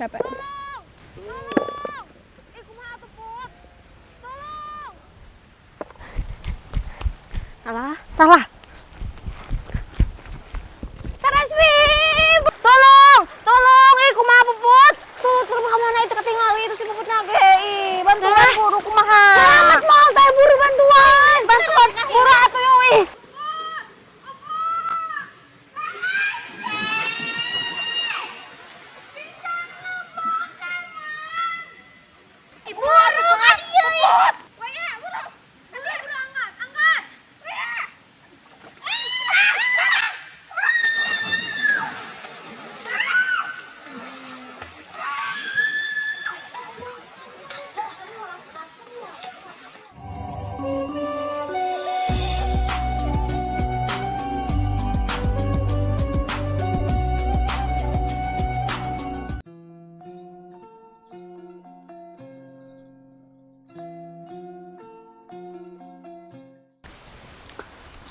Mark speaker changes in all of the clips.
Speaker 1: capek.
Speaker 2: Tolong! Kumaha atuh Put? Tolong!
Speaker 1: Alah, salah.
Speaker 2: Taresmi! Tolong! Tolong! Kumaha Puput? Tuh, kemana itu ketinggalan itu si Puput nage. Bantuan buru kumaha. Selamat mau teh buru bantuan. Bantuan buru atuh yoi. Buru kan Puput. Waya, buru. Buru angkat, angkat. Waya.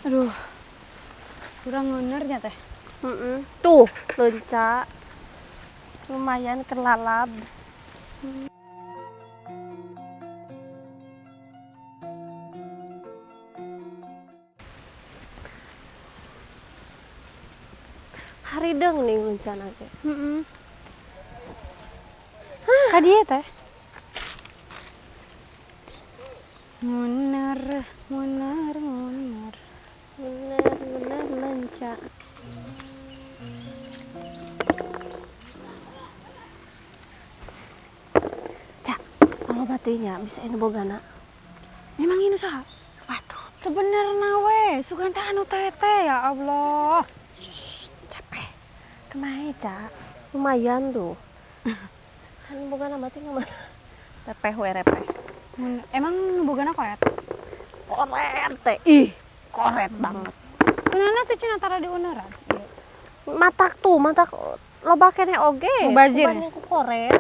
Speaker 1: Aduh. Kurang ngenernya teh.
Speaker 2: Tuh, lonca. Lumayan kelalap. Harideng nih rencana teh.
Speaker 1: Kadieu teh. Muner, muner, muner.
Speaker 2: Bener lonca. Cak, kalau batinya bisa ini bogana.
Speaker 1: Memang ini saha?
Speaker 2: Waduh,
Speaker 1: Teu benerna we, suganta anu teteh ya Allah.
Speaker 2: capek. Kemahe, Cak. Lumayan tuh. Kan bogana bati kemana? Repeh we repeh.
Speaker 1: Emang bogana koret?
Speaker 2: Koret teh. Ih, koret banget.
Speaker 1: Benerna tuh cenah tara di uneran.
Speaker 2: Matak loba keneh oge.
Speaker 1: Mubazir.
Speaker 2: Kubanding ku koret.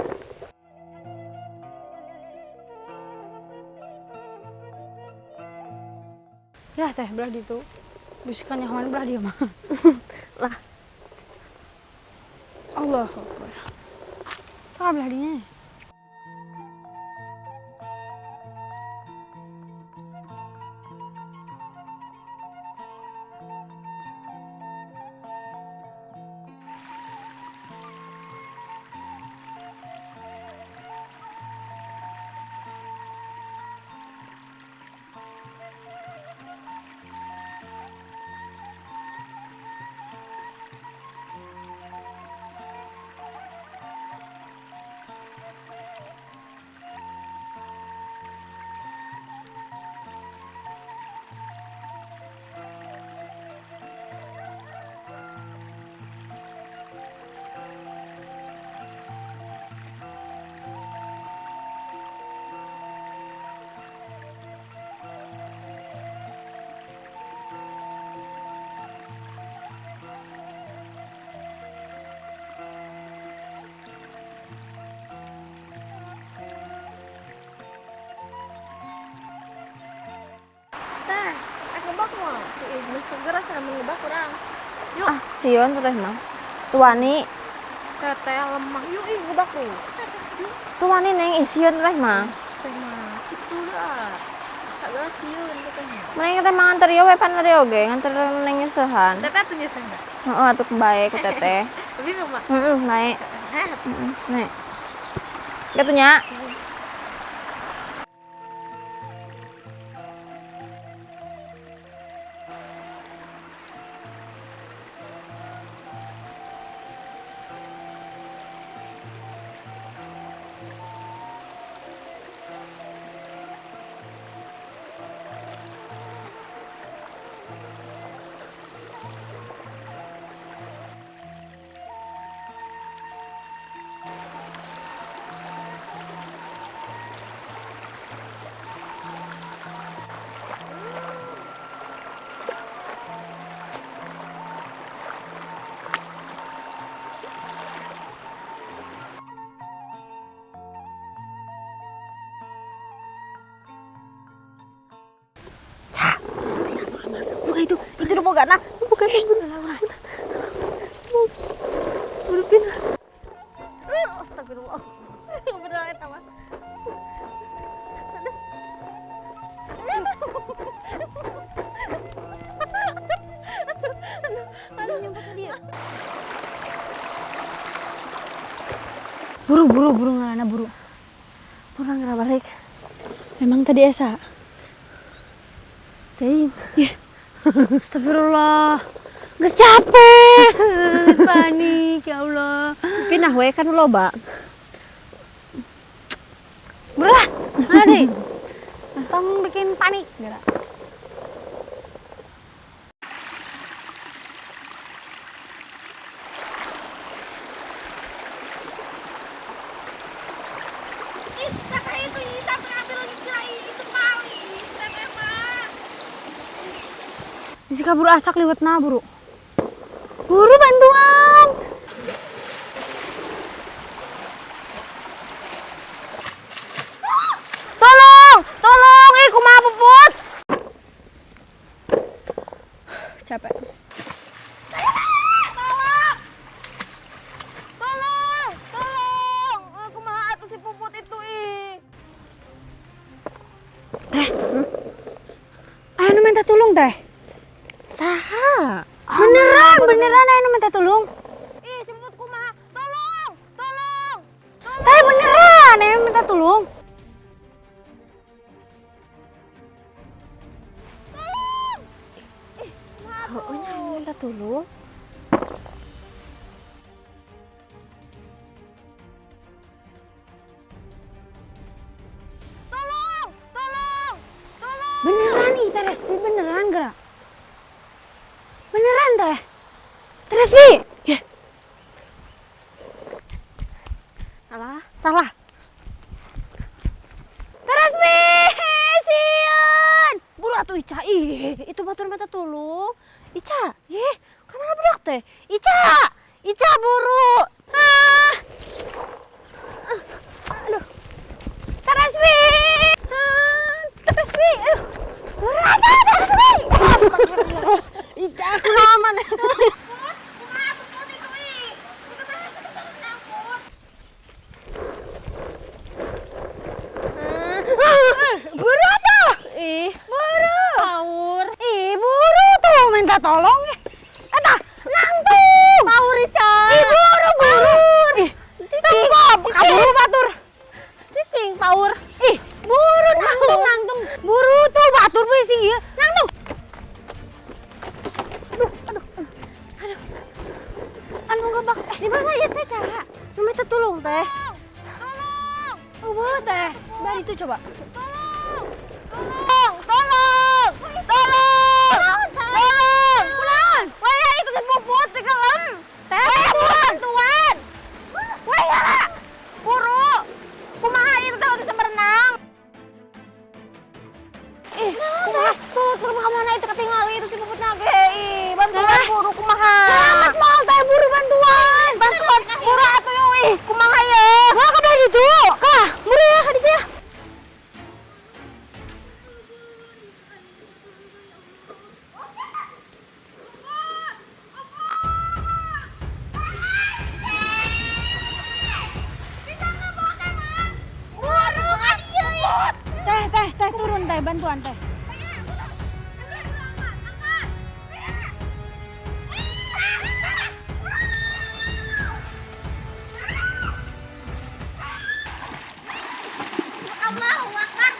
Speaker 1: Ya teh belah ditu. Bisikan nyaman belah dia mah.
Speaker 2: Lah,
Speaker 1: Allah Akbar. Salah belah dinya.
Speaker 2: teh, ngebak mah. Ih, geus geura sana ngebak urang. Yuk.
Speaker 1: Ah, sion teteh mah. Tuani,
Speaker 2: Teteh lemah. Yuk, ih ngebak tuh.
Speaker 1: tuani neng ision teteh mah.
Speaker 2: Teh mah kitu lah. Kagak sieun teteh mah.
Speaker 1: Meneng teh manganter ieu we pan tadi oge, nganter neng nyeusehan.
Speaker 2: Teteh tuh nyesel enggak?
Speaker 1: Heeh, atuh bae ku teteh.
Speaker 2: Tapi mah.
Speaker 1: Heeh, naik.
Speaker 2: Heh,
Speaker 1: Nek. Gitu nya.
Speaker 2: itu udah boga nah. Bukan buru pindah. Astagfirullah.
Speaker 1: Buru ngarana buru.
Speaker 2: Pulang nggak balik.
Speaker 1: Memang tadi Esa.
Speaker 2: Ting.
Speaker 1: Astagfirullah.
Speaker 2: Gak capek.
Speaker 1: Panik ya Allah.
Speaker 2: Pinah we kan loba.
Speaker 1: Belah. Mana deh? Tong bikin panik. Gerak. Isi kabur asak liwat na buru. Buru bantuan.
Speaker 2: Tolong, kumaha puput.
Speaker 1: Capek.
Speaker 2: Tolong. Kumaha atuh si puput itu
Speaker 1: Anu minta tolong teh.
Speaker 2: Saha?
Speaker 1: Beneran anu minta tolong.
Speaker 2: Si puput kumaha? Tolong.
Speaker 1: Teh beneran anu minta tolong.
Speaker 2: Oh, anu minta tolong.
Speaker 1: Beneran nih Teh Resmi, beneran gerak. Beneran Teh. Teh Resmi. Ya. Salah. Teh Resmi, sieun. Buru atuh Ica. Itu batur minta tolong. Ica, kamana budak teh? Ica buru. Aduh. Teh Resmi. Teh Resmi. Berapa Teh Resmi? Ica aku aman. Buru apa? Buru. Paur. Buru tuh minta tolong ya. Eta, nangtung. Paur Ica. Buru. Kaburu batur. Cicing paur. Buru nangtung. Buru tuh batur we sing ieu. Nangtung. Aduh. Anu gebak. Di mana ya teh Ca? Nu minta tolong teh. Tolong. Teh. Bari itu coba. Tolong. Pulang. Wah, itu si puput di kelem. Teh, bantuan. Wah, ya. Buru. Kumaha ieu teh bisa berenang. Kumaha tuh kemana itu ketinggalan itu si puput nage. Bantuan buru kumaha. Selamat mal teh buru bantuan. Buru atuh yo kumaha ye. Wah, kada ditu. Kah, buru ya ka ditu ya. Teh turun teh bantuan teh.
Speaker 2: Allahu Akbar.